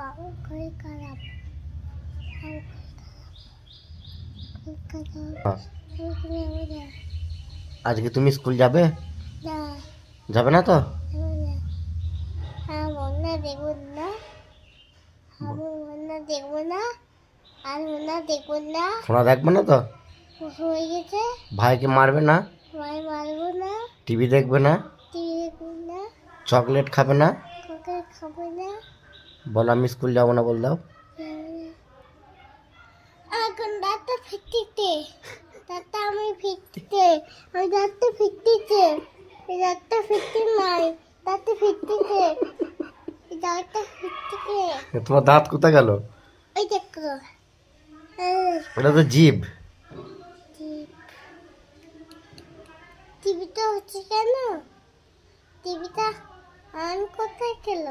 আমার শরীর খারাপ। আমার শরীর খারাপ। আমি যাবো না। আজকে তুমি স্কুল যাবে? না, যাবে না তো? যাবো না। আমার মন্না দেখবো না। আমার মন্না দেখবো না। আর মন্না দেখবো না। সোনা দেখবে না তো? হয়ে গেছে। ভাইকে মারবে না? ভাই মারবো না। টিভি দেখবে না? টিভি দেখবো না। চকলেট খাবে না? কাউকে খাবো না। বলো আমি স্কুল যাবো না বল দাও। এখন দাঁতটা ফিরতিতে। দাঁতটা আমি ফিরতিতে। আমি দাঁতটা ফিরতিতে। এই দাঁতটা ফিরতি নাই। দাঁতটা ফিরতিতে। এই দাঁতটা ফিরতিতে। তোমার দাঁত কোথায় গেল? ওই দেখো। ওটা তো জিভ। টিভিটা হচ্ছে কেন? টিভিটা অন কোথায় গেল?